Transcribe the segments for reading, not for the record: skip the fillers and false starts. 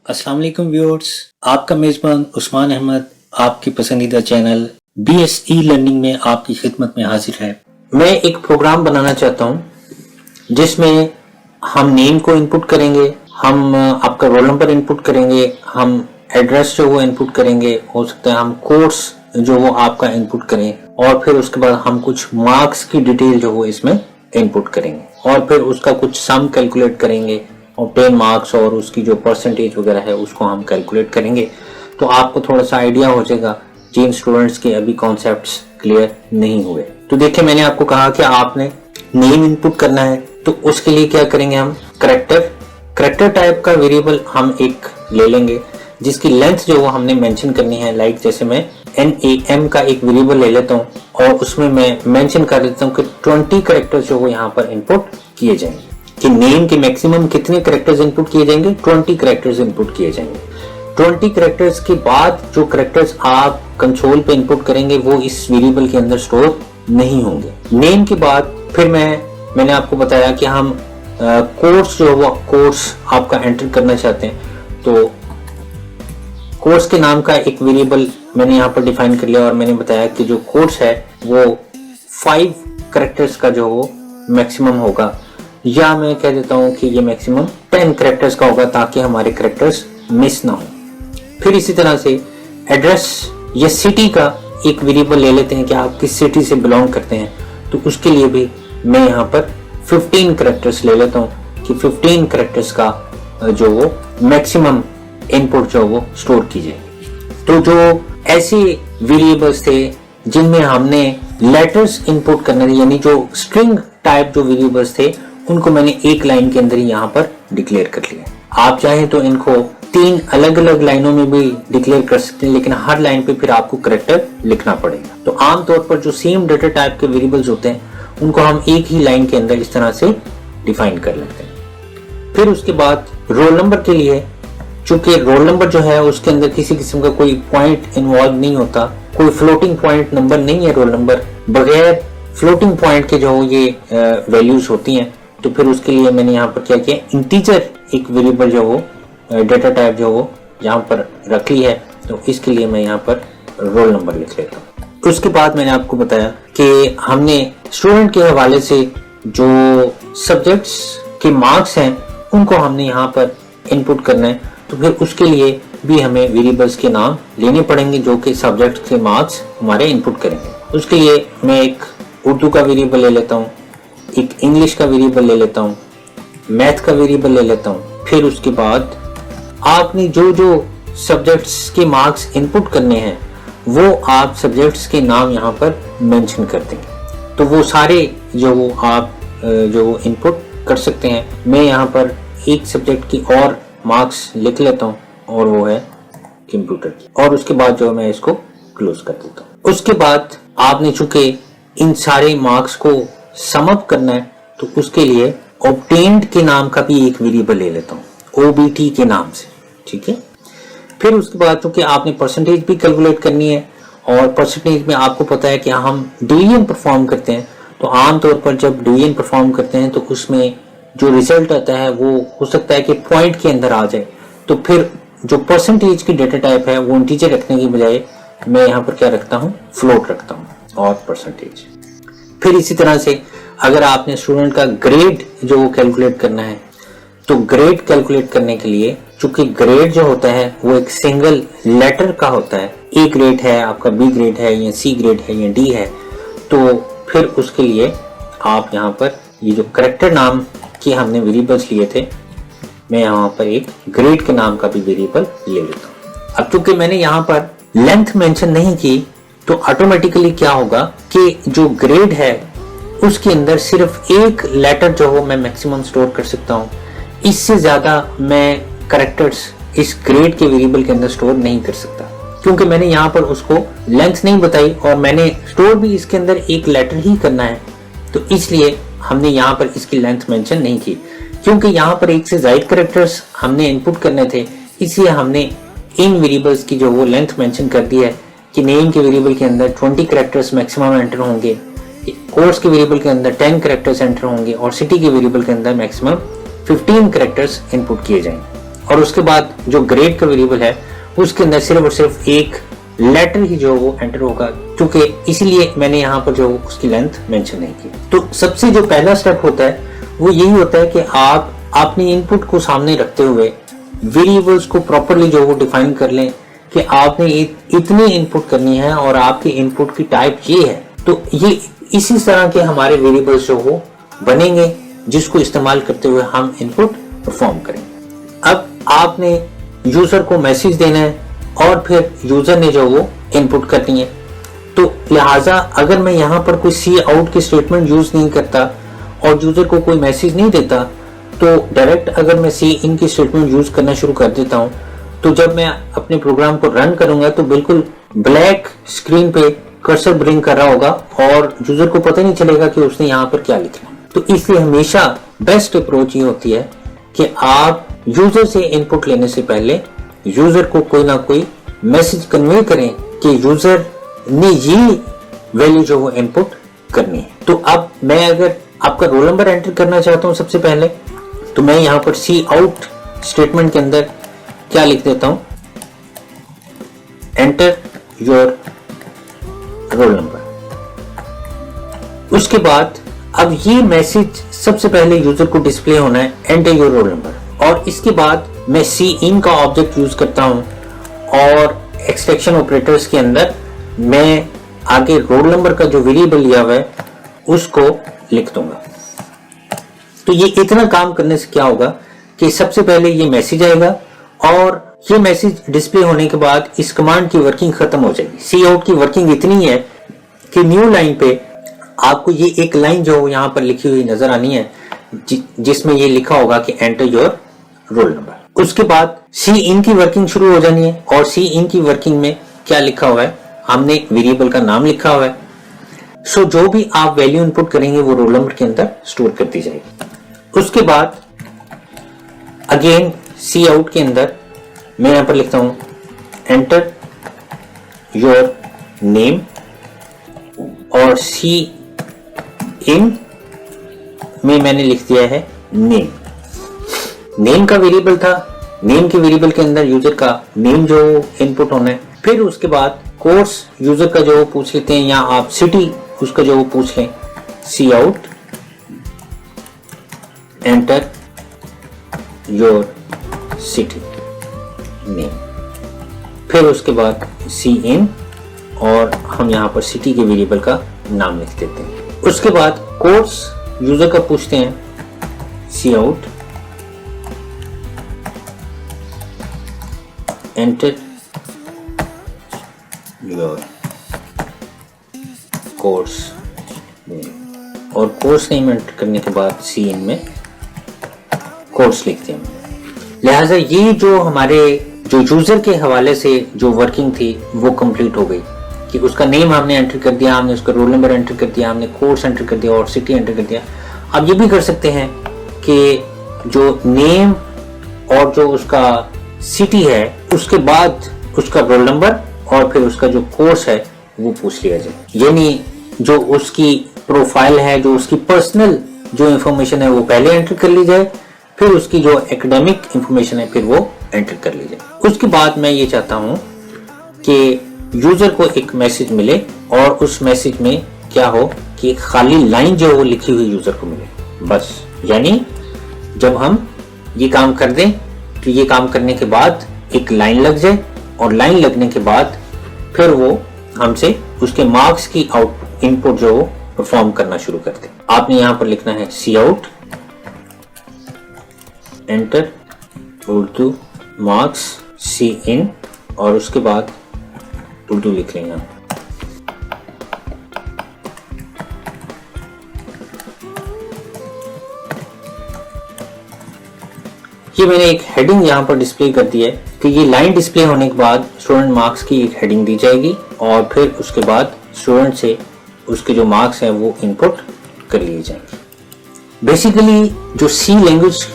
अस्सलाम वालेकुम व्यूअर्स, आपका मेज़बान उस्मान अहमद आपकी पसंदीदा चैनल BSE लर्निंग में आपकी खिदमत में हाजिर है। मैं एक प्रोग्राम बनाना चाहता हूं जिसमें हम नेम को इनपुट करेंगे, हम आपका रोल नंबर इनपुट करेंगे, हम एड्रेस जो वो इनपुट करेंगे, हो सकता है हम कोर्स जो वो आपका इनपुट करें और फिर उसके बाद हम कुछ मार्क्स की डिटेल जो वो इसमें इनपुट करेंगे और फिर उसका कुछ सम कैलकुलेट करेंगे और 10 मार्क्स और उसकी जो परसेंटेज वगैरह है उसको हम कैलकुलेट करेंगे। तो आपको थोड़ा सा आइडिया हो जाएगा जिन स्टूडेंट्स के अभी कॉन्सेप्ट्स क्लियर नहीं हुए। तो देखिए, मैंने आपको कहा कि आपने नेम इनपुट करना है, तो उसके लिए क्या करेंगे, हम करेक्टर टाइप का वेरिएबल हम एक ले लेंगे जिसकी लेंथ जो वो हमने मेंशन करनी है। लाइक जैसे मैं NAM का एक वेरिएबल ले लेता हूँ और उसमें मैं मेंशन कर देता हूँ कि 20 करेक्टर्स जो वो यहाँ पर इनपुट किए जाएंगे, कि नेम के मैक्सिमम कितने करेक्टर्स इनपुट किए जाएंगे, 20 करेक्टर्स इनपुट किए जाएंगे। 20 करेक्टर्स के बाद जो करेक्टर्स आप कंसोल पे इनपुट करेंगे वो इस वेरिएबल के अंदर स्टोर नहीं होंगे। नेम के बाद फिर मैंने आपको बताया कि हम कोर्स जो वो कोर्स आपका एंटर करना चाहते हैं, तो कोर्स के नाम का एक वेरिएबल मैंने यहाँ पर डिफाइन कर लिया और मैंने बताया कि जो कोर्स है वो 5 करेक्टर्स का जो वो मैक्सिमम होगा, या मैं कह देता हूं कि ये मैक्सिमम 10 करेक्टर्स का होगा ताकि हमारे करेक्टर्स मिस ना हो। फिर इसी तरह से एड्रेस या सिटी का एक वेरिएबल ले लेते हैं कि आप किस सिटी से बिलोंग करते हैं, तो उसके लिए भी मैं यहाँ पर 15 करेक्टर्स ले लेता हूँ कि 15 करेक्टर्स का जो वो मैक्सिमम इनपुट जो वो स्टोर की जाएगी। तो जो ऐसे वेरिएबल्स थे जिनमें हमने लेटर्स इनपुट करने थे, यानी जो स्ट्रिंग टाइप जो वेरिएबल्स थे, उनको मैंने एक लाइन के अंदर ही यहाँ पर डिक्लेयर कर लिया। आप चाहें तो इनको 3 अलग अलग लाइनों में भी डिक्लेयर कर सकते हैं, लेकिन हर लाइन पे फिर आपको करेक्टर लिखना पड़ेगा। तो आमतौर पर जो सेम डेटा टाइप के वेरिएबल्स होते हैं उनको हम एक ही लाइन के अंदर इस तरह से डिफाइन कर लेते हैं। फिर उसके बाद रोल नंबर के लिए, चूंकि रोल नंबर जो है उसके अंदर किसी किस्म का कोई पॉइंट इन्वॉल्व नहीं होता, कोई फ्लोटिंग पॉइंट नंबर नहीं है रोल नंबर, बगैर फ्लोटिंग पॉइंट के जो ये वैल्यूज होती हैं, तो फिर उसके लिए मैंने यहाँ पर क्या किया, इंटीजर एक वेरिएबल जो वो डेटा टाइप जो वो यहाँ पर रख ली है, तो इसके लिए मैं यहाँ पर रोल नंबर लिख लेता हूँ। उसके बाद मैंने आपको बताया कि हमने स्टूडेंट के हवाले से जो सब्जेक्ट्स के मार्क्स हैं उनको हमने यहाँ पर इनपुट करना है, तो फिर उसके लिए भी हमें वेरिएबल्स के नाम लेने पड़ेंगे जो कि सब्जेक्ट के मार्क्स हमारे इनपुट करेंगे। उसके लिए मैं एक उर्दू का वेरिएबल ले लेता हूँ, एक इंग्लिश का वेरिएबल ले लेता हूँ, मैथ का वेरिएबल ले लेता हूँ। फिर उसके बाद आपने जो जो सब्जेक्ट्स के मार्क्स इनपुट करने हैं वो आप सब्जेक्ट्स के नाम यहाँ पर मेंशन कर देंगे, तो वो सारे जो वो आप जो इनपुट कर सकते हैं। मैं यहाँ पर एक सब्जेक्ट की और मार्क्स लिख लेता हूँ और वो है कंप्यूटर की, और उसके बाद जो मैं इसको क्लोज कर देता हूँ। उसके बाद आपने चूंकि इन सारे मार्क्स को सम अप करना है, तो उसके लिए ऑब्टेन्ड के नाम का भी एक वेरिएबल ले लेता हूँ, OBT के नाम से, ठीक है। फिर उसके बाद चूंकि आपने परसेंटेज भी कैलकुलेट करनी है, और परसेंटेज में आपको पता है कि हम डिवीजन परफॉर्म करते हैं, तो आमतौर पर जब डिवीजन परफॉर्म करते हैं तो उसमें जो रिजल्ट आता है वो हो सकता है कि पॉइंट के अंदर आ जाए, तो फिर जो परसेंटेज की डेटा टाइप है वो इंटीजर रखने की बजाय मैं यहाँ पर क्या रखता हूँ, फ्लोट रखता हूँ और परसेंटेज। फिर इसी तरह से अगर आपने स्टूडेंट का ग्रेड जो वो कैलकुलेट करना है, तो ग्रेड कैलकुलेट करने के लिए चूंकि ग्रेड जो होता है वो एक सिंगल लेटर का होता है, A ग्रेड है आपका, B ग्रेड है या C ग्रेड है या D है, तो फिर उसके लिए आप यहाँ पर ये जो करेक्टर नाम के हमने वेरिएबल्स लिए थे, मैं यहाँ पर एक ग्रेड के नाम का भी वेरिएबल ले लेता हूँ। अब चूंकि मैंने यहाँ पर लेंथ मेंशन नहीं की, तो ऑटोमेटिकली क्या होगा कि जो ग्रेड है उसके अंदर सिर्फ एक लेटर जो हो मैं मैक्सिमम स्टोर कर सकता हूँ, इससे ज्यादा मैं करेक्टर्स इस ग्रेड के वेरिएबल के अंदर स्टोर नहीं कर सकता, क्योंकि मैंने यहाँ पर उसको लेंथ नहीं बताई और मैंने स्टोर भी इसके अंदर एक लेटर ही करना है, तो इसलिए हमने यहाँ पर इसकी लेंथ मेंशन नहीं की। क्योंकि यहाँ पर एक से ज्यादा करेक्टर्स हमने इनपुट करने थे, इसलिए हमने इन वेरिएबल्स की जो वो लेंथ मेंशन कर दी है कि नेम के वेरिएबल के अंदर 20 करेक्टर्स मैक्सिमम एंटर होंगे, कोर्स के वेरिएबल के अंदर 10 करेक्टर्स एंटर होंगे और सिटी के वेरिएबल के अंदर मैक्सिमम 15 करेक्टर्स इनपुट किए जाएंगे। और उसके बाद जो ग्रेड का वेरिएबल है उसके अंदर सिर्फ और सिर्फ एक लेटर ही जो वो एंटर होगा, क्योंकि इसीलिए मैंने यहाँ पर जो उसकी लेंथ मेंशन नहीं की। तो सबसे जो पहला स्टेप होता है वो यही होता है कि आप अपनी इनपुट को सामने रखते हुए वेरिएबल्स को प्रॉपरली जो वो डिफाइन कर लें कि आपने इतनी इनपुट करनी है और आपकी इनपुट की टाइप ये है। तो ये इसी तरह के हमारे वेरिएबल्स जो वो बनेंगे जिसको इस्तेमाल करते हुए हम इनपुट परफॉर्म करेंगे। अब आपने यूजर को मैसेज देना है और फिर यूजर ने जो वो इनपुट करनी है। तो लिहाजा अगर मैं यहाँ पर कोई सी आउट की स्टेटमेंट यूज नहीं करता और यूजर को कोई मैसेज नहीं देता, तो डायरेक्ट अगर मैं सी इन की स्टेटमेंट यूज करना शुरू कर देता हूँ, तो जब मैं अपने प्रोग्राम को रन करूंगा तो बिल्कुल ब्लैक स्क्रीन पे कर्सर ब्लिंक कर रहा होगा और यूजर को पता नहीं चलेगा कि उसने यहाँ पर क्या लिखना। तो इसलिए हमेशा बेस्ट अप्रोच ये होती है कि आप यूजर से इनपुट लेने से पहले यूजर को कोई ना कोई मैसेज कन्वे करें कि यूजर ने ये वैल्यू जो वो इनपुट करनी है। तो अब मैं अगर आपका रोल नंबर एंटर करना चाहता हूं सबसे पहले, तो मैं यहां पर सी आउट स्टेटमेंट के अंदर क्या लिख देता हूं, एंटर योर रोल नंबर। उसके बाद अब ये मैसेज सबसे पहले यूजर को डिस्प्ले होना है, एंटर योर रोल नंबर। और इसके बाद मैं सी इन का ऑब्जेक्ट यूज करता हूं और एक्सट्रैक्शन ऑपरेटर्स के अंदर मैं आगे रोल नंबर का जो वेरिएबल लिया हुआ है उसको लिख दूंगा। तो ये इतना काम करने से क्या होगा कि सबसे पहले ये मैसेज आएगा और ये मैसेज डिस्प्ले होने के बाद इस कमांड की वर्किंग खत्म हो जाएगी। सी आउट की वर्किंग इतनी है कि न्यू लाइन पे आपको ये एक लाइन जो यहाँ पर लिखी हुई नजर आनी है जिसमें ये लिखा होगा कि एंटर योर रोल नंबर। उसके बाद सी इन की वर्किंग शुरू हो जानी है और सी इन की वर्किंग में क्या लिखा हुआ है, हमने वेरिएबल का नाम लिखा हुआ है। सो जो भी आप वैल्यू इनपुट करेंगे वो रोल नंबर के अंदर स्टोर कर दी जाएगी। उसके बाद अगेन सी आउट के अंदर मैं यहां पर लिखता हूं एंटर योर नेम और सी इन में मैंने लिख दिया है नेम। नेम का वेरिएबल था, नेम के वेरिएबल के अंदर यूजर का नेम जो इनपुट होना है। फिर उसके बाद कोर्स यूजर का जो पूछ लेते हैं या आप सिटी उसका जो पूछ लें, cout enter your city name. फिर उसके बाद सी इन और हम यहां पर सिटी के वेरिएबल का नाम लिख देते हैं। उसके बाद कोर्स यूजर का पूछते हैं, cout enter your course name और कोर्स नेम एंटर करने के बाद सी इन में कोर्स लिखते हैं। लिहाजा ये जो हमारे जो यूजर के हवाले से जो वर्किंग थी वो कंप्लीट हो गई कि उसका नेम हमने एंटर कर दिया, हमने उसका रोल नंबर एंटर कर दिया, हमने कोर्स एंटर कर दिया और सिटी एंटर कर दिया। अब ये भी कर सकते हैं कि जो नेम और जो उसका सिटी है उसके बाद उसका रोल नंबर और फिर उसका जो कोर्स है वो पूछ लिया जाए। यानी जो उसकी प्रोफाइल है, जो उसकी पर्सनल जो इंफॉर्मेशन है वो पहले एंटर कर ली जाए, फिर उसकी जो एकेडमिक इंफॉर्मेशन है फिर वो एंटर कर ली जाए। उसके बाद मैं ये चाहता हूं कि यूजर को एक मैसेज मिले और उस मैसेज में क्या हो कि खाली लाइन जो वो लिखी हुई यूजर को मिले बस। यानी जब हम ये काम कर दें तो ये काम करने के बाद एक लाइन लग जाए और लाइन लगने के बाद फिर वो हमसे उसके मार्क्स की आउट इनपुट जो परफॉर्म करना शुरू कर दे। आपने यहां पर लिखना है सी आउट एंटर उर्दू मार्क्स सी इन और उसके बाद उर्दू लिख लेंगे। ये मैंने एक हेडिंग यहाँ पर डिस्प्ले कर दी है कि ये लाइन डिस्प्ले होने के बाद स्टूडेंट मार्क्स की एक हेडिंग दी जाएगी और फिर उसके बाद स्टूडेंट से उसके जो मार्क्स हैं वो इनपुट कर लिए जाएंगे। बेसिकली जो सी लैंग्वेज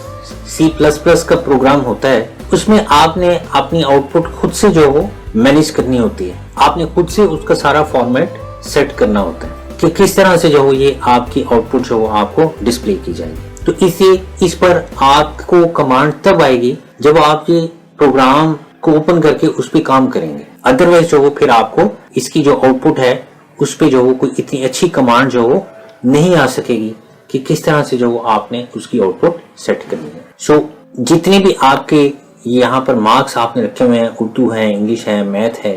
C++ का प्रोग्राम होता है उसमें आपने अपनी आउटपुट खुद से जो हो मैनेज करनी होती है। आपने खुद से उसका सारा फॉर्मेट सेट करना होता है कि किस तरह से जो हो ये आपकी आउटपुट जो हो आपको डिस्प्ले की जाएगी। तो इस पर आपको कमांड तब आएगी जब आप ये प्रोग्राम को ओपन करके उस पर काम करेंगे। अदरवाइज जो फिर आपको इसकी जो आउटपुट है उस पे जो कोई इतनी अच्छी कमांड जो नहीं आ सकेगी कि किस तरह से जो आपने उसकी आउटपुट सेट करनी है। सो जितने भी आपके यहाँ पर मार्क्स आपने रखे हुए हैं, उर्दू है, इंग्लिश है, मैथ है,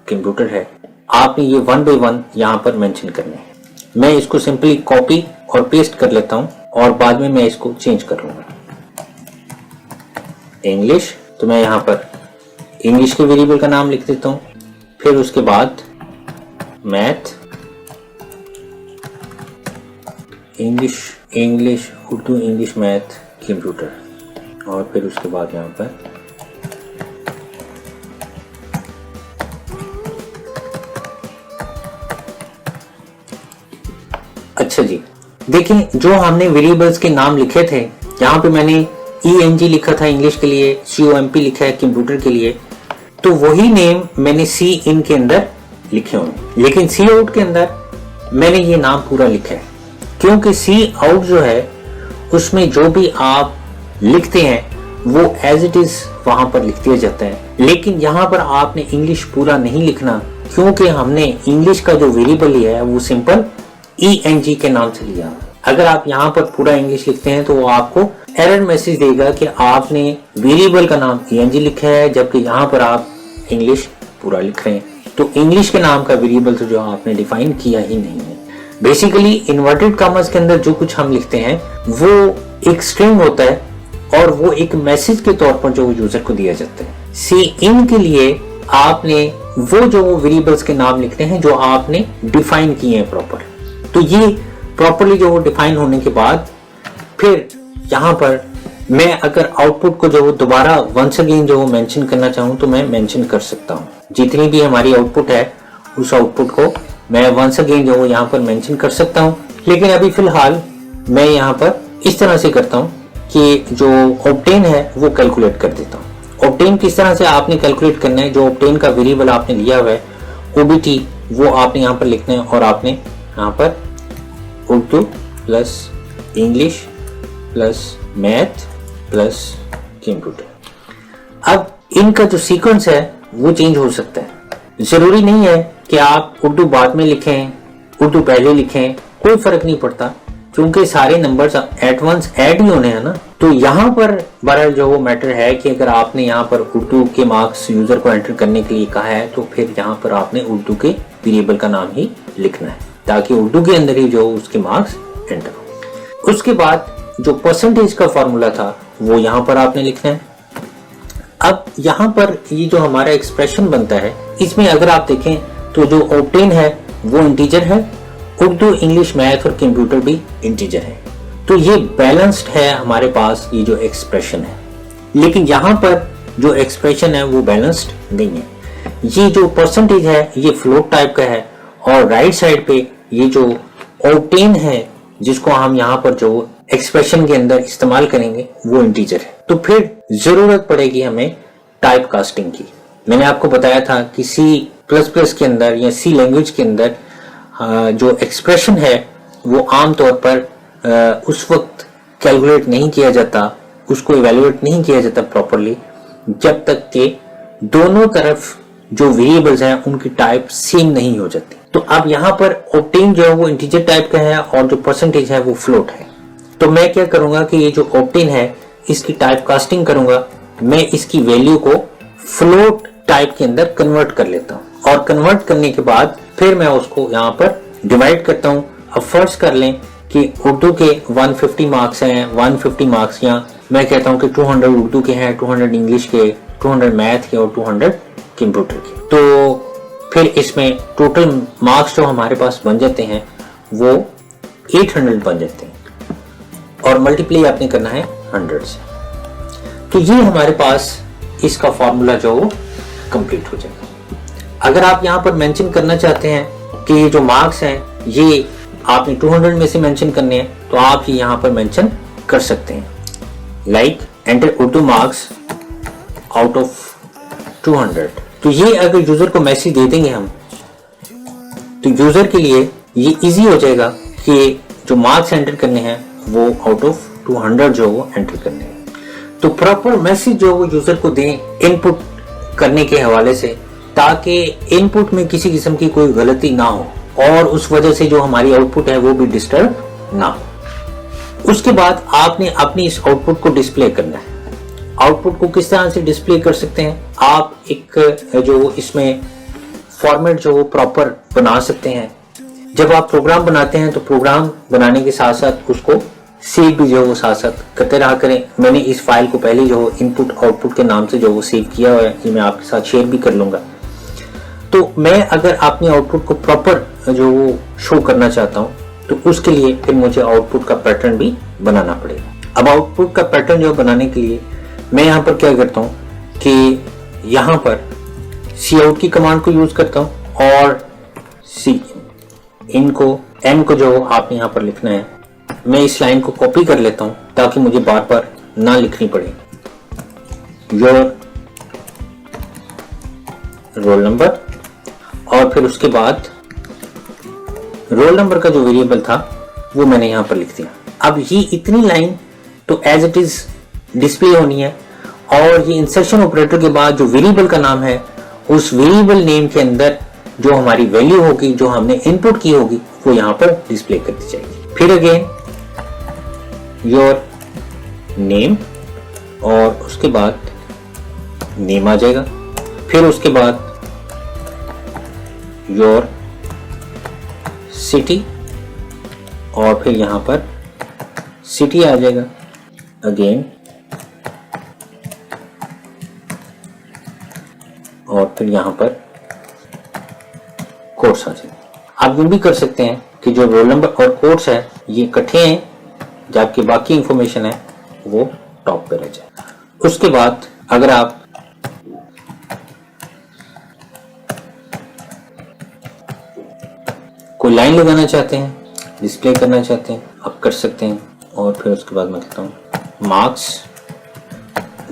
कंप्यूटर है, आपने ये 1 by 1 यहाँ पर मेंशन करने हैं। मैं इसको सिंपली कॉपी और पेस्ट कर लेता हूँ और बाद में मैं इसको चेंज कर लूंगा। इंग्लिश, तो मैं यहाँ पर इंग्लिश के वेरिएबल का नाम लिख देता हूँ। फिर उसके बाद math, English Urdu, English, math, computer, और फिर उसके बाद यहाँ पर अच्छा जी, देखिए जो हमने वेरिएबल्स के नाम लिखे थे, यहाँ पे मैंने ENG लिखा था इंग्लिश के लिए, COMP लिखा है कंप्यूटर के लिए, तो वही नेम मैंने CIN के अंदर लिखे हुए, लेकिन COUT के अंदर मैंने ये नाम पूरा लिखा है, क्योंकि COUT जो है उसमें जो भी आप लिखते हैं वो एज इट इज वहां पर लिख दिया जाता है। लेकिन यहाँ पर आपने इंग्लिश पूरा नहीं लिखना, क्योंकि हमने इंग्लिश का जो वेरिएबल लिया है वो सिंपल ENG के नाम से लिया। अगर आप यहाँ पर पूरा इंग्लिश लिखते हैं तो वो आपको एरर मैसेज देगा कि आपने वेरिएबल का नाम ENG लिखा है, जबकि यहाँ पर आप इंग्लिश पूरा लिख रहे हैं। तो इंग्लिश के नाम का वेरिएबल तो जो आपने डिफाइन किया ही नहीं है। बेसिकली इन्वर्टेड कॉमर्स के अंदर जो कुछ हम लिखते हैं वो एक स्ट्रिंग होता है और वो एक मैसेज के तौर पर जो यूजर को दिया जाता है। CIN के लिए आपने वो जो वेरिएबल्स के नाम लिखते हैं जो आपने डिफाइन किए हैं प्रॉपर। तो ये प्रॉपरली जो डिफाइन होने के बाद फिर यहाँ पर मैं अगर आउटपुट को जो दोबारा वंस अगेन जो मेंशन करना चाहूँ तो मैं मेंशन कर सकता हूँ। जितनी भी हमारी आउटपुट है उस आउटपुट को मैं वंस अगेन जो यहाँ पर मेंशन कर सकता हूँ। लेकिन अभी फिलहाल मैं यहाँ पर इस तरह से करता हूँ कि जो ऑब्टेन है वो कैलकुलेट कर देता हूँ। ऑब्टेन किस तरह से आपने कैलकुलेट करना है, जो ऑब्टेन का वेरिएबल आपने लिया हुआ है OBT वो आपने यहाँ पर लिखना है और आपने यहाँ पर Urdu plus English plus math plus computer. अब इनका जो सीक्वेंस है वो चेंज हो सकता है। जरूरी नहीं है कि आप उर्दू बाद में लिखें, उर्दू पहले लिखें, कोई फर्क नहीं पड़ता, क्योंकि सारे नंबर्स एट वंस ऐड ही होने हैं ना। तो यहाँ पर बहरहाल जो वो मैटर है कि अगर आपने यहाँ पर उर्दू के मार्क्स यूजर को एंटर करने के लिए कहा है तो फिर यहाँ पर आपने उर्दू के वेरिएबल का नाम ही लिखना है, ताकि उर्दू के अंदर ही जो उसके मार्क्स एंटर हो। उसके बाद जो परसेंटेज का फॉर्मूला था वो यहाँ पर आपने लिखना है। अब यहाँ पर ये जो हमारा एक्सप्रेशन बनता है इसमें अगर आप देखें तो जो ऑब्टेन है वो इंटीजर है, उर्दू, इंग्लिश, मैथ और कंप्यूटर भी इंटीजर है। तो ये बैलेंस्ड है हमारे पास ये जो एक्सप्रेशन है। लेकिन यहाँ पर जो एक्सप्रेशन है वो बैलेंस्ड नहीं है। ये जो परसेंटेज है ये फ्लोट टाइप का है और राइट साइड पे ये जो ऑब्टेन है जिसको हम यहाँ पर जो एक्सप्रेशन के अंदर इस्तेमाल करेंगे वो इंटीजर है। तो फिर जरूरत पड़ेगी हमें टाइप कास्टिंग की। मैंने आपको बताया था कि C++ के अंदर या C लैंग्वेज के अंदर जो एक्सप्रेशन है वो आमतौर पर उस वक्त कैलकुलेट नहीं किया जाता, उसको इवेलुएट नहीं किया जाता प्रॉपरली जब तक कि दोनों तरफ जो वेरिएबल्स हैं उनकी टाइप सेम नहीं हो जाती। तो अब यहाँ पर ऑब्टेन जो है वो इंटीजर टाइप का है और जो परसेंटेज है वो फ्लोट है। तो मैं क्या करूंगा कि ये जो ऑब्टेन है इसकी टाइप कास्टिंग करूंगा, मैं इसकी वैल्यू को फ्लोट टाइप के अंदर कन्वर्ट कर लेता हूँ और कन्वर्ट करने के बाद फिर मैं उसको यहाँ पर डिवाइड करता हूँ। अब फर्ज कर लें कि उर्दू के 150 मार्क्स हैं, 150 मार्क्स या मैं कहता हूँ कि 200 उर्दू के हैं, 200 इंग्लिश के, 200 मैथ के और 200 कंप्यूटर के। तो फिर इसमें टोटल मार्क्स जो हमारे पास बन जाते हैं वो 800 बन जाते हैं और मल्टीप्लाई आपने करना है 100 से। तो ये हमारे पास इसका फॉर्मूला जो कंप्लीट हो जाएगा। अगर आप यहाँ पर मेंशन करना चाहते हैं कि ये जो मार्क्स हैं ये आपने 200 में से मेंशन करने हैं तो आप ये यहाँ पर मेंशन कर सकते हैं, like enter Urdu marks out of 200। तो ये अगर यूजर को मैसेज दे देंगे हम तो यूजर के लिए ये इजी हो जाएगा कि जो मार्क्स एंटर करने हैं वो आउट ऑफ 200 जो वो एंटर करने हैं। तो प्रॉपर मैसेज जो वो यूजर को दें इनपुट करने के हवाले से, ताकि इनपुट में किसी किस्म की कोई गलती ना हो और उस वजह से जो हमारी आउटपुट है वो भी डिस्टर्ब ना हो। उसके बाद आपने अपनी इस आउटपुट को डिस्प्ले करना है। आउटपुट को किस तरह से डिस्प्ले कर सकते हैं, आप एक जो इसमें फॉर्मेट जो प्रॉपर बना सकते हैं। जब आप प्रोग्राम बनाते हैं तो प्रोग्राम बनाने के साथ साथ उसको सेव भी जो वो साथ साथ करते रहा करें। मैंने इस फाइल को पहले जो इनपुट आउटपुट के नाम से जो वो सेव किया हुआ है, ये मैं आपके साथ शेयर भी कर लूंगा। तो मैं अगर अपने आउटपुट को प्रॉपर जो वो शो करना चाहता हूँ तो उसके लिए फिर मुझे आउटपुट का पैटर्न भी बनाना पड़ेगा। अब आउटपुट का पैटर्न जो बनाने के लिए मैं यहाँ पर क्या करता हूँ कि यहाँ पर cout की कमांड को यूज करता हूँ और इनको m को जो आपने यहाँ पर लिखना है, मैं इस लाइन को कॉपी कर लेता हूँ ताकि मुझे बार बार ना लिखनी पड़े। योर रोल नंबर और फिर उसके बाद रोल नंबर का जो वेरिएबल था वो मैंने यहाँ पर लिख दिया। अब ये इतनी लाइन तो एज इट इज डिस्प्ले होनी है और ये इंसर्शन ऑपरेटर के बाद जो वेरिएबल का नाम है उस वेरिएबल नेम के अंदर जो हमारी वैल्यू होगी, जो हमने इनपुट की होगी, वो यहाँ पर डिस्प्ले कर दी जाएगी। फिर अगेन योर नेम और उसके बाद नेम आ जाएगा। फिर उसके बाद योर सिटी और फिर यहाँ पर सिटी आ जाएगा। अगेन और फिर यहाँ पर कोर्स आ जाएगा। आप यूं भी कर सकते हैं कि जो रोल नंबर और कोर्स है ये इकट्ठे हैं, जबकि बाकी इंफॉर्मेशन है वो टॉप पे रह जाए। उसके बाद अगर आप कोई लाइन लगाना चाहते हैं, डिस्प्ले करना चाहते हैं, आप कर सकते हैं। और फिर उसके बाद मैं कहता हूँ मार्क्स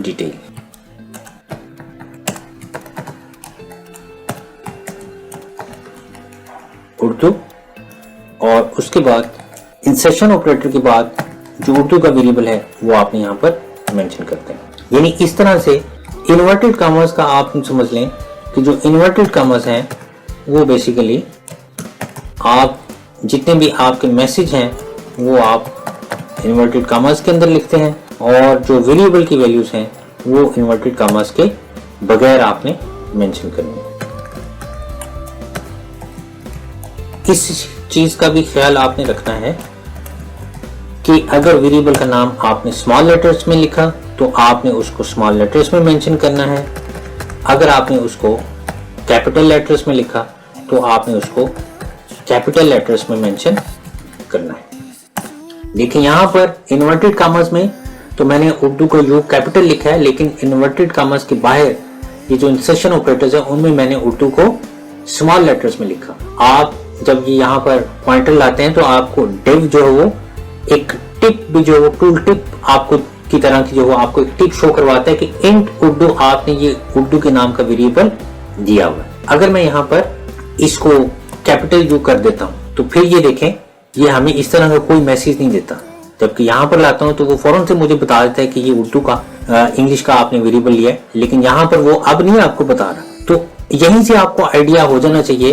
डिटेल। उर्दू और उसके बाद इंसर्शन ऑपरेटर के बाद जो उर्दू का वेरिएबल है वो आपने यहाँ पर मेंशन करते हैं। यानी इस तरह से इन्वर्टेड कॉमर्स का आप समझ लें कि जो इन्वर्टेड कॉमर्स हैं वो बेसिकली आप जितने भी आपके मैसेज हैं वो आप इन्वर्टेड कॉमर्स के अंदर लिखते हैं और जो वेरिएबल की वैल्यूज हैं वो इन्वर्टेड कॉमर्स के बगैर आपने मेंशन करनी है। इस चीज का भी ख्याल आपने रखना है कि अगर वेरिएबल का नाम आपने स्मॉल लेटर्स में लिखा तो आपने उसको स्मॉल लेटर्स में मेंशन करना है। अगर आपने उसको कैपिटल लेटर्स में लिखा तो आपने उसको कैपिटल लेटर्स में मेंशन करना है। देखिए यहाँ पर इन्वर्टेड कॉमर्स में तो मैंने उर्दू को यू कैपिटल लिखा है, लेकिन इन्वर्टेड कॉमर्स के बाहर ये जो इंसर्शन ऑपरेटर्स है उनमें मैंने उर्दू को स्मॉल लेटर्स में लिखा। आप जब ये यहाँ पर पॉइंटर लाते हैं तो आपको डिव जो है वो एक टिप भी जो टूल टिप आपको की तरह की जो वो आपको एक टिप शो करवाता है कि इंट उर्दू आपने ये उर्दू के नाम का वेरिएबल दिया हुआ है। अगर मैं यहाँ पर इसको कैपिटल यू कर देता हूँ तो फिर ये देखें ये हमें इस तरह का कोई मैसेज नहीं देता, जबकि यहाँ पर लाता हूँ तो वो फौरन से मुझे बता देता है कि ये उर्दू का इंग्लिश का आपने वेरिएबल लिया है, लेकिन यहाँ पर वो अब नहीं आपको बता रहा। तो यहीं से आपको आइडिया हो जाना चाहिए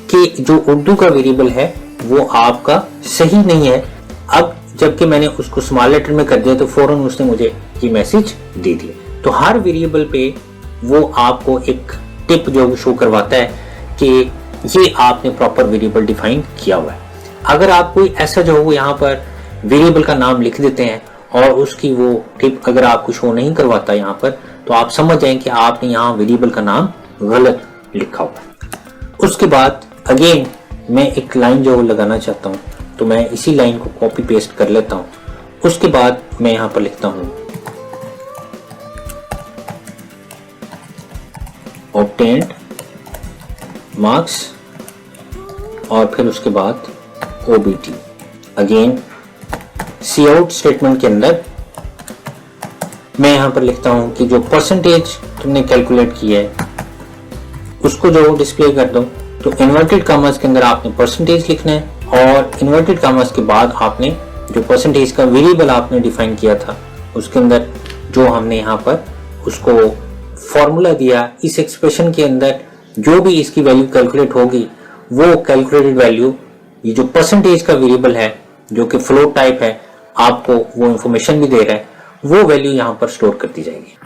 कि जो उर्दू का वेरिएबल है वो आपका सही नहीं है। अब जबकि मैंने उसको स्मॉल लेटर में कर दिया तो फौरन उसने मुझे ये मैसेज दे दिया। तो हर वेरिएबल पे वो आपको एक टिप जो शो करवाता है कि ये आपने प्रॉपर वेरिएबल डिफाइन किया हुआ है। अगर आप कोई ऐसा जो वो यहाँ पर वेरिएबल का नाम लिख देते हैं और उसकी वो टिप अगर आपको शो नहीं करवाता यहाँ पर, तो आप समझ जाएं कि आपने यहाँ वेरिएबल का नाम गलत लिखा हुआ है। उसके बाद अगेन मैं एक लाइन जो लगाना चाहता हूँ तो मैं इसी लाइन को कॉपी पेस्ट कर लेता हूँ। उसके बाद मैं यहाँ पर लिखता हूँ obtained marks और फिर उसके बाद OBT। अगेन cout स्टेटमेंट के अंदर मैं यहाँ पर लिखता हूँ कि जो परसेंटेज तुमने कैलकुलेट किया है उसको जो डिस्प्ले कर दो। तो इन्वर्टेड कॉमर्स के अंदर आपने परसेंटेज लिखना है और इन्वर्टेड कॉमर्स के बाद आपने जो परसेंटेज का वेरिएबल आपने डिफाइन किया था उसके अंदर जो हमने यहाँ पर उसको फॉर्मूला दिया, इस एक्सप्रेशन के अंदर जो भी इसकी वैल्यू कैलकुलेट होगी वो कैलकुलेटेड वैल्यू, ये जो परसेंटेज का वेरिएबल है जो कि फ्लोट टाइप है, आपको वो इंफॉर्मेशन भी दे रहा है, वो वैल्यू यहाँ पर स्टोर कर दी जाएगी।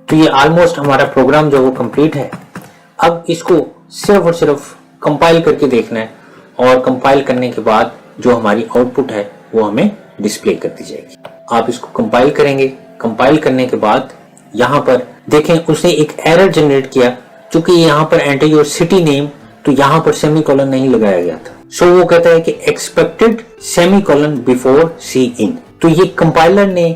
तो ये ऑलमोस्ट हमारा प्रोग्राम जो वो कंप्लीट है। अब इसको सिर्फ और सिर्फ कंपाइल करके देखना है और कंपाइल करने के बाद जो हमारी आउटपुट है वो हमें डिस्प्ले कर दी जाएगी। आप इसको कंपाइल करेंगे, कंपाइल करने के बाद यहाँ पर देखें उसने एक एरर जनरेट किया, चूंकि यहाँ पर एंटर योर सिटी नेम, तो यहाँ पर सेमीकोलन नहीं लगाया गया था। सो वो कहता है कि एक्सपेक्टेड सेमीकोलन बिफोर सी इन। तो ये कंपाइलर ने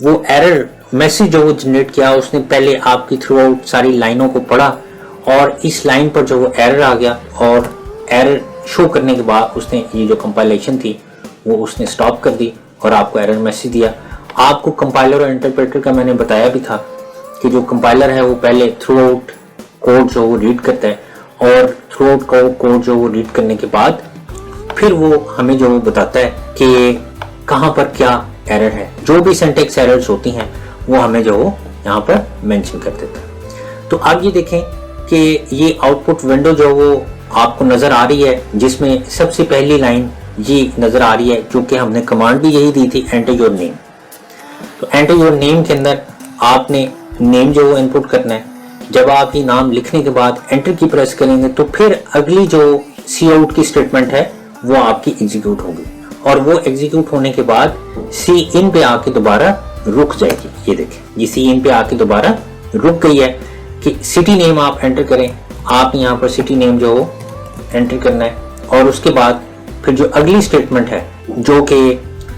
वो एरर मैसेज जो वो जनरेट किया, उसने पहले आपकी थ्रू आउट सारी लाइनों को पढ़ा और इस लाइन पर जो वो एरर आ गया और एरर शो करने के बाद उसने ये जो कंपाइलेशन थी वो उसने स्टॉप कर दी और आपको एरर मैसेज दिया। आपको कंपाइलर और इंटरप्रेटर का मैंने बताया भी था कि जो कंपाइलर है वो पहले थ्रू आउट कोड जो वो रीड करता है और थ्रू आउट कोड जो वो रीड करने के बाद फिर वो हमें जो वो बताता है कि कहाँ पर क्या एरर है। जो भी सिंटैक्स एरर्स होती हैं वो हमें जो वो यहाँ पर मेंशन कर देता है। तो अब ये देखें कि ये आउटपुट विंडो जो वो आपको नजर आ रही है, जिसमें सबसे पहली लाइन ये नजर आ रही है, जो कि हमने कमांड भी यही दी थी, एंटर योर नेम। तो एंटर योर नेम के अंदर आपने नेम जो वो इनपुट करना है। जब आप ये नाम लिखने के बाद एंटर की प्रेस करेंगे तो फिर अगली जो सी आउट की स्टेटमेंट है वो आपकी एग्जीक्यूट होगी और वो एग्जीक्यूट होने के बाद सी इन पे आके दोबारा रुक जाएगी। ये देखें, ये सी इन पे आके दोबारा रुक गई है कि सिटी नेम आप एंटर करें। आप यहाँ पर सिटी नेम जो हो एंटर करना है और उसके बाद फिर जो अगली स्टेटमेंट है जो कि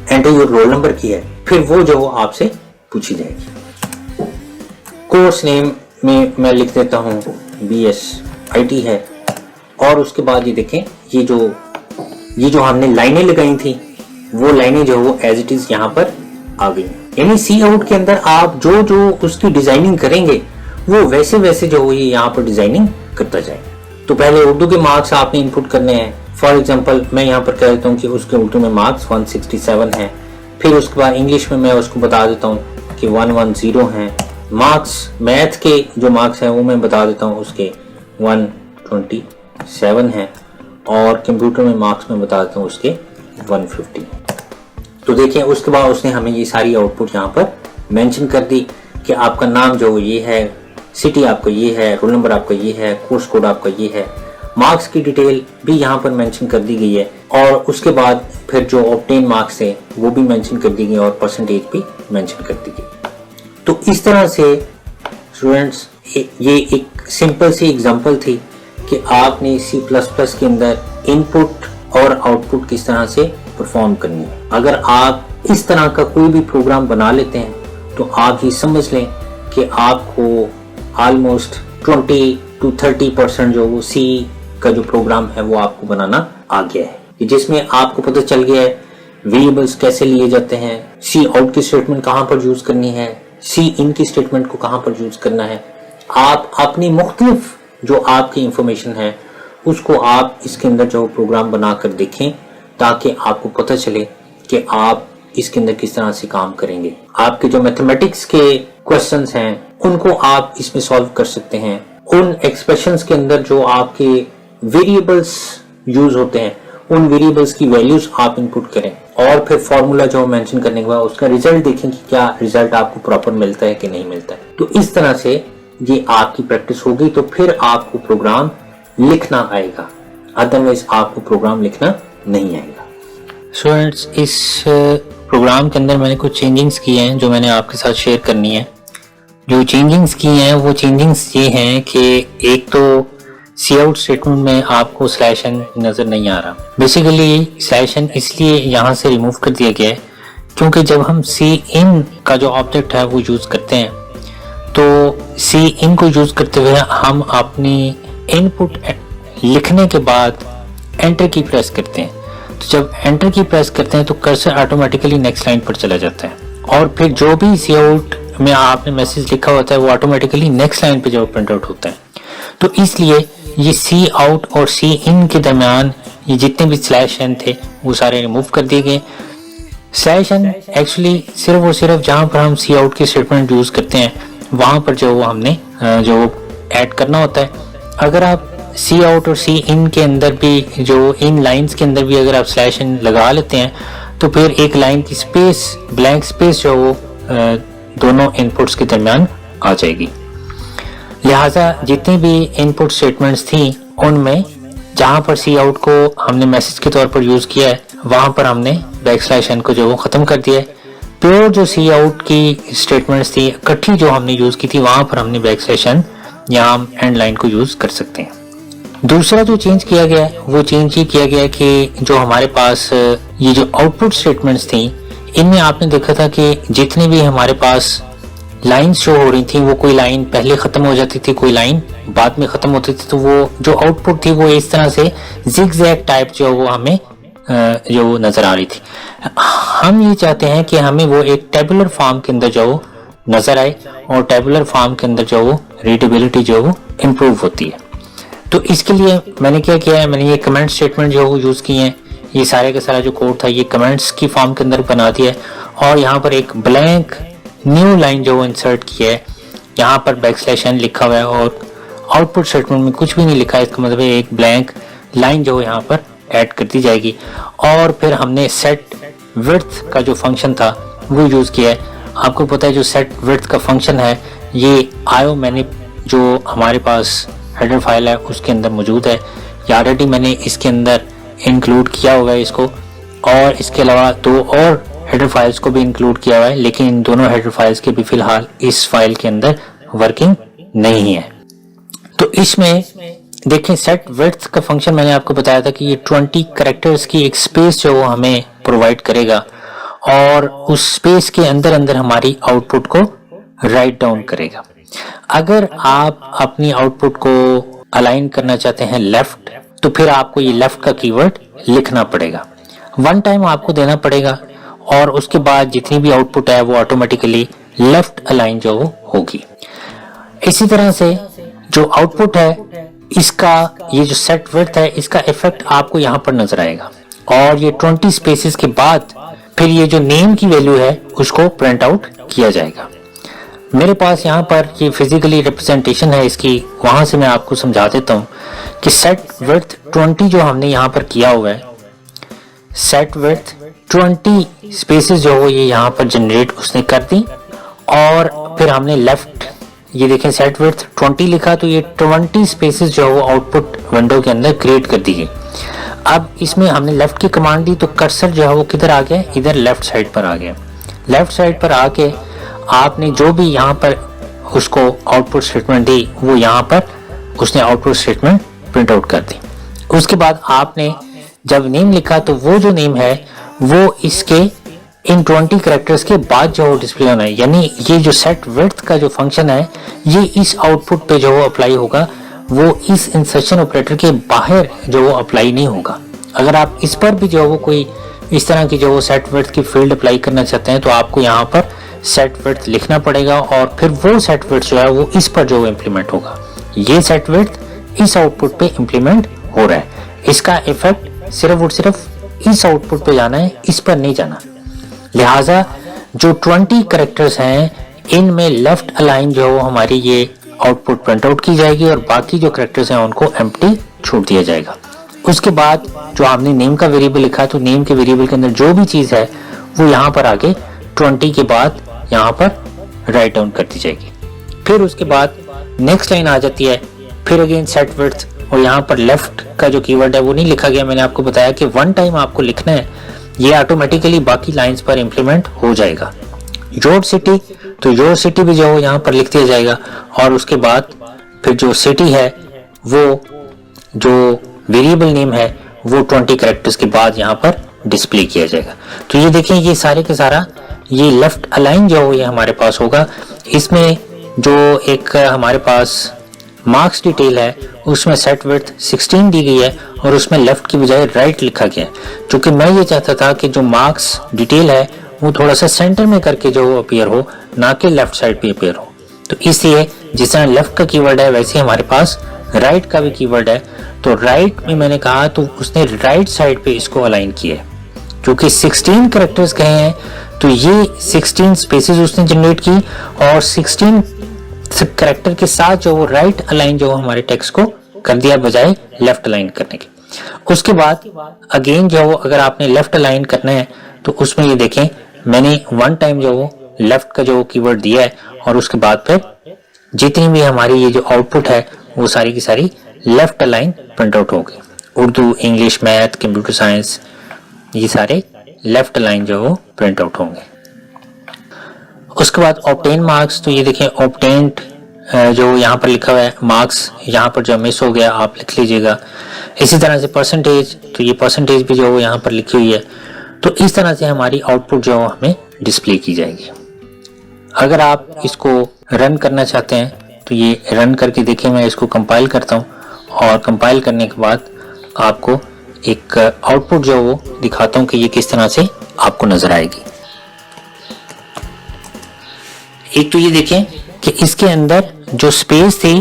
एंटर योर रोल नंबर की है, फिर वो जो हो आपसे पूछी जाएगी। कोर्स नेम में मैं लिख देता हूँ BSIT है और उसके बाद ये देखें ये जो हमने लाइनें लगाई थी वो लाइनें जो वो एज इट इज यहाँ पर आ गई। यानी सी आउट के अंदर आप जो जो उसकी डिजाइनिंग करेंगे वो वैसे वैसे जो ये यहाँ पर डिजाइनिंग करता जाए। तो पहले उर्दू के मार्क्स आपने इनपुट करने हैं। फॉर एग्जांपल मैं यहाँ पर कह देता हूँ कि उसके उर्दू में मार्क्स 167 हैं। फिर उसके बाद इंग्लिश में मैं उसको बता देता हूँ कि 110 हैं। मार्क्स मैथ के जो मार्क्स हैं वो मैं बता देता हूँ उसके 127 हैं और कंप्यूटर में मार्क्स में बता देता हूँ उसके 150। तो देखिए उसके बाद उसने हमें ये सारी आउटपुट यहाँ पर मेंशन कर दी कि आपका नाम जो ये है, सिटी आपका ये है, रोल नंबर आपका ये है, कोर्स कोड आपका ये है, मार्क्स की डिटेल भी यहाँ पर मेंशन कर दी गई है और उसके बाद फिर जो ऑब्टेन मार्क्स थे वो भी मेंशन कर दी गई और परसेंटेज भी मेंशन कर दी गई। तो इस तरह से स्टूडेंट्स ये एक सिंपल सी एग्जांपल थी कि आपने C++ के अंदर इनपुट और आउटपुट किस तरह से परफॉर्म करनी है। अगर आप इस तरह का कोई भी प्रोग्राम बना लेते हैं तो आप ये समझ लें कि आपको ऑलमोस्ट 20 to 30% जो वो सी का जो प्रोग्राम है वो आपको बनाना आ गया है, जिसमें आपको पता चल गया है वेरिएबल्स कैसे लिए जाते हैं, सी आउट की स्टेटमेंट कहाँ पर यूज करनी है, सी इन की स्टेटमेंट को कहाँ पर यूज करना है। आप अपनी मुख्तलिफ जो आपकी इंफॉर्मेशन है उसको आप इसके अंदर जो प्रोग्राम बनाकर देखें ताकि आपको पता चले कि आप इसके अंदर किस तरह से काम करेंगे। आपके जो मैथमेटिक्स के क्वेश्चंस हैं उनको आप इसमें सॉल्व कर सकते हैं। उन एक्सप्रेशंस के अंदर जो आपके वेरिएबल्स यूज होते हैं उन वेरिएबल्स की वैल्यूज आप इनपुट करें और फिर फॉर्मूला जो मेंशन करने के बाद उसका रिजल्ट देखें कि क्या रिजल्ट आपको प्रॉपर मिलता है कि नहीं मिलता है। तो इस तरह से ये आपकी प्रैक्टिस होगी तो फिर आपको प्रोग्राम लिखना आएगा, अदरवाइज आपको प्रोग्राम लिखना नहीं आएगा। स्टूडेंट्स, इस प्रोग्राम के अंदर मैंने कुछ चेंजिंग्स किए हैं जो मैंने आपके साथ शेयर करनी है। जो चेंजिंग्स की हैं वो चेंजिंग्स ये हैं कि एक तो सी आउट स्टेटमेंट में आपको /n नजर नहीं आ रहा। बेसिकली /n इसलिए यहाँ से रिमूव कर दिया गया है क्योंकि जब हम सी इन का जो ऑब्जेक्ट है वो यूज करते हैं तो सी इन को यूज करते हुए हम अपनी इनपुट लिखने के बाद एंटर की प्रेस करते हैं। तो जब एंटर की प्रेस करते हैं तो कर्सर ऑटोमेटिकली नेक्स्ट लाइन पर चला जाता है और फिर जो भी सी आउट में आपने मैसेज लिखा होता है वो ऑटोमेटिकली नेक्स्ट लाइन पे जो प्रिंट आउट होता है। तो इसलिए ये सी आउट और सी इन के दरमियान ये जितने भी /n थे वो सारे रिमूव कर दिए गए। स्लैश एन एक्चुअली सिर्फ और सिर्फ जहां पर हम सी आउट की स्टेटमेंट यूज करते हैं वहां पर जो हमने जो ऐड करना होता है। अगर आप सी आउट और सी इन के अंदर भी, जो इन लाइंस के अंदर भी अगर आप स्लैश एन लगा लेते हैं तो फिर एक लाइन की स्पेस, ब्लैंक स्पेस जो वो दोनों इनपुट्स के दरमियान आ जाएगी। लिहाजा जितनी भी इनपुट स्टेटमेंट्स थी उनमें जहां पर सी आउट को हमने मैसेज के तौर पर यूज किया है वहां पर हमने बैक स्लैश एन को जो वो खत्म कर दिया है। प्योर जो सी आउट की स्टेटमेंट्स थी इकट्ठी जो हमने यूज की थी वहां पर हमने बैक स्लैश एन या हम एंड लाइन को यूज कर सकते हैं। दूसरा जो चेंज किया गया है वो चेंज ये किया गया है कि जो हमारे पास ये जो आउटपुट स्टेटमेंट्स थी इनमें आपने देखा था कि जितनी भी हमारे पास लाइंस शो हो रही थी वो कोई लाइन पहले खत्म हो जाती थी, कोई लाइन बाद में खत्म होती थी, तो वो जो आउटपुट थी वो इस तरह से जिगजैग टाइप जो वो हमें जो नजर आ रही थी। हम ये चाहते हैं कि हमें वो एक टेबुलर फॉर्म के अंदर जो नजर आए और टेबुलर फॉर्म के अंदर जो रीडेबिलिटी जो इम्प्रूव होती है। तो इसके लिए मैंने क्या किया है, मैंने ये कमेंट स्टेटमेंट जो यूज किए हैं, ये सारे का सारा जो कोड था ये कमेंट्स की फॉर्म के अंदर बना दिया है और यहाँ पर एक ब्लैंक न्यू लाइन जो इंसर्ट किया है। यहाँ पर बैक स्लैश एन लिखा हुआ है और आउटपुट स्टेटमेंट में कुछ भी नहीं लिखा है, इसका मतलब है एक ब्लैंक लाइन जो यहाँ पर ऐड कर दी जाएगी। और फिर हमने सेट विड्थ का जो फंक्शन था वो यूज किया है। आपको पता है जो सेट विड्थ का फंक्शन है ये आयो मैंने जो हमारे पास हेडर फाइल है उसके अंदर मौजूद है, या ऑलरेडी मैंने इसके अंदर इंक्लूड किया हुआ है इसको, और इसके अलावा दो और हेडर फाइल्स को भी इंक्लूड किया हुआ है, लेकिन इन दोनों हेडर फाइल्स के भी फिलहाल इस फाइल के अंदर वर्किंग नहीं है। तो इसमें देखें सेट विड्थ का फंक्शन मैंने आपको बताया था कि ये 20 कैरेक्टर्स की एक स्पेस जो हमें प्रोवाइड करेगा और उस स्पेस के अंदर अंदर हमारी आउटपुट को राइट डाउन करेगा। अगर आप अपनी आउटपुट को अलाइन करना चाहते हैं लेफ्ट, तो फिर आपको ये लेफ्ट का कीवर्ड लिखना पड़ेगा, वन टाइम आपको देना पड़ेगा और उसके बाद जितनी भी आउटपुट है वो ऑटोमेटिकली लेफ्ट अलाइन जो होगी। इसी तरह से जो आउटपुट है इसका ये जो सेट विड्थ है इसका इफेक्ट आपको यहाँ पर नजर आएगा और ये 20 स्पेसेस के बाद फिर ये जो नेम की वैल्यू है उसको प्रिंट आउट किया जाएगा। मेरे पास यहाँ पर ये फिजिकली रिप्रेजेंटेशन है इसकी, वहां से मैं आपको समझा देता हूँ कि सेट विड्थ 20 जो हमने यहाँ पर किया हुआ है, सेट विड्थ 20 स्पेसेस जो हो ये यहाँ पर जनरेट उसने कर दी और फिर हमने लेफ्ट ये देखें सेट विड्थ 20 लिखा तो ये 20 स्पेसेस जो हो आउटपुट विंडो के अंदर क्रिएट कर दी गई। अब इसमें हमने लेफ्ट की कमांड दी तो कर्सर जो है वो किधर आ गया, इधर लेफ्ट साइड पर आ गया। लेफ्ट साइड पर आके आपने जो भी यहाँ पर उसको आउटपुट स्टेटमेंट दी वो यहाँ पर उसने आउटपुट स्टेटमेंट प्रिंट आउट कर दी। उसके बाद आपने जब नेम लिखा तो वो जो नेम है वो इसके इन 20 कैरेक्टर्स के बाद जो डिस्प्ले होना है, यानी ये जो सेट विड्थ का जो फंक्शन है ये इस आउटपुट पे जो अप्लाई होगा, वो इस इंसर्शन ऑपरेटर के बाहर जो अप्लाई नहीं होगा। अगर आप इस पर भी जो वो कोई इस तरह की जो सेट विड्थ की फील्ड अप्लाई करना चाहते हैं तो आपको यहाँ पर सेट विड्थ लिखना पड़ेगा और फिर वो सेट विड्थ जो है वो इस पर जो इम्प्लीमेंट होगा। ये सेट विड्थ इस आउटपुट पे इम्प्लीमेंट हो रहा है, इसका इफेक्ट सिर्फ और सिर्फ इस आउटपुट पे जाना है, इस पर नहीं जाना। लिहाजा जो 20 कैरेक्टर्स हैं इनमें लेफ्ट अलाइन जो हमारी ये आउटपुट प्रिंट आउट की जाएगी और बाकी जो कैरेक्टर्स हैं उनको एम्प्टी छोड़ दिया जाएगा। उसके बाद जो आपने नेम का वेरिएबल लिखा तो नेम के वेरिएबल के अंदर जो भी चीज है वो यहाँ पर आगे 20 के बाद यहाँ पर राइट डाउन कर दी जाएगी। फिर उसके बाद नेक्स्ट लाइन आ जाती है, फिर अगेन सेट विड्थ और यहाँ पर लेफ्ट का जो कीवर्ड है वो नहीं लिखा गया। मैंने आपको बताया कि वन टाइम आपको लिखना है, ये ऑटोमेटिकली बाकी लाइंस पर इंप्लीमेंट हो जाएगा। योर सिटी तो योर सिटी भी जो यहाँ पर लिख दिया जाएगा और उसके बाद फिर जो सिटी है वो जो वेरिएबल नेम है वो 20 कैरेक्टर्स के बाद यहाँ पर डिस्प्ले किया जाएगा। तो ये देखें ये सारे के सारा ये लेफ्ट अलाइन जो ये हमारे पास होगा। इसमें जो एक हमारे पास मार्क्स डिटेल है उसमें सेट विड्थ 16 दी गई है और उसमें लेफ्ट की बजाय राइट लिखा गया है, क्योंकि मैं ये चाहता था कि जो मार्क्स डिटेल है वो थोड़ा सा सेंटर में करके जो अपीयर हो, ना कि लेफ्ट साइड पे अपीयर हो। तो इसलिए जिस तरह लेफ्ट का कीवर्ड है वैसे हमारे पास राइट का भी कीवर्ड है। तो राइट में मैंने कहा तो उसने राइट साइड पे इसको अलाइन किया है। क्योंकि 16 कैरेक्टर्स कहे हैं तो ये 16 स्पेसेस उसने जनरेट की और 16 कैरेक्टर के साथ जो वो राइट अलाइन जो हमारे टेक्स्ट को कर दिया बजाय लेफ्ट अलाइन करने के। उसके बाद अगेन जो अगर आपने लेफ्ट अलाइन करना है तो उसमें ये देखें मैंने वन टाइम जो लेफ्ट का जो कीवर्ड दिया है और उसके बाद फिर जितनी भी हमारी ये जो आउटपुट है वो सारी की सारी लेफ्ट अलाइन प्रिंट आउट होगी। Urdu, English, math, computer science ये सारे लेफ्ट अलाइन जो वो प्रिंट आउट होंगे। उसके बाद ऑब्टेन मार्क्स, तो ये देखें ऑब्टेन्ड जो यहाँ पर लिखा हुआ है मार्क्स, यहाँ पर जो मिस हो गया आप लिख लीजिएगा। इसी तरह से परसेंटेज, तो ये परसेंटेज भी जो यहाँ पर लिखी हुई है। तो इस तरह से हमारी आउटपुट जो हमें डिस्प्ले की जाएगी। अगर आप इसको रन करना चाहते हैं तो ये रन करके देखिए, मैं इसको कंपाइल करता हूँ और कंपाइल करने के बाद आपको एक आउटपुट जो वो दिखाता हूँ कि ये किस तरह से आपको नजर आएगी। एक तो ये देखें कि इसके अंदर जो स्पेस थी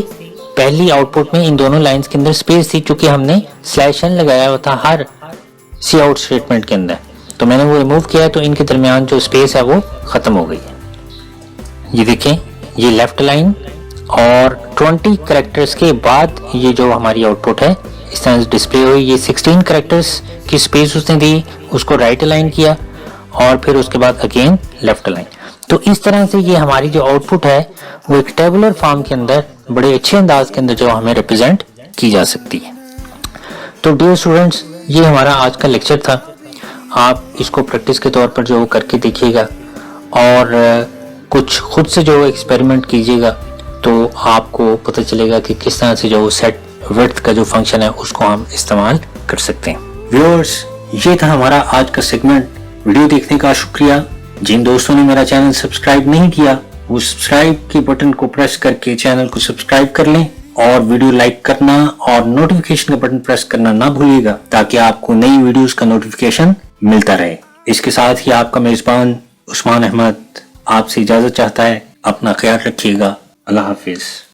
पहली आउटपुट में, इन दोनों लाइंस के अंदर स्पेस थी क्योंकि हमने स्लैश एन लगाया हुआ था हर सी आउट स्टेटमेंट के अंदर, तो मैंने वो रिमूव किया तो इनके दरमियान जो स्पेस है वो खत्म हो गई है। ये देखें ये लेफ्ट लाइन और 20 कैरेक्टर्स के बाद ये जो हमारी आउटपुट है इस तरह से डिस्प्ले हुई। ये 16 कैरेक्टर्स की स्पेस उसने दी, उसको राइट अलाइन किया और फिर उसके बाद अगेन लेफ्ट अलाइन। तो इस तरह से ये हमारी जो आउटपुट है वो एक टेबुलर फॉर्म के अंदर बड़े अच्छे अंदाज के अंदर जो हमें रिप्रेजेंट की जा सकती है। तो डियर स्टूडेंट्स, ये हमारा आज का लेक्चर था। आप इसको प्रैक्टिस के तौर पर जो करके देखिएगा और कुछ खुद से जो एक्सपेरिमेंट कीजिएगा तो आपको पता चलेगा कि किस तरह से जो सेट विड्थ का जो फंक्शन है उसको हम इस्तेमाल कर सकते हैं। व्यूअर्स, ये था हमारा आज का सेगमेंट। वीडियो देखने का शुक्रिया। जिन दोस्तों ने मेरा चैनल सब्सक्राइब नहीं किया वो सब्सक्राइब के बटन को प्रेस करके चैनल को सब्सक्राइब कर लें और वीडियो लाइक करना और नोटिफिकेशन का बटन प्रेस करना ना भूलिएगा ताकि आपको नई वीडियोस का नोटिफिकेशन मिलता रहे। इसके साथ ही आपका मेजबान उस्मान अहमद आपसे इजाजत चाहता है। अपना ख्याल रखिएगा। अल्लाह हाफिज।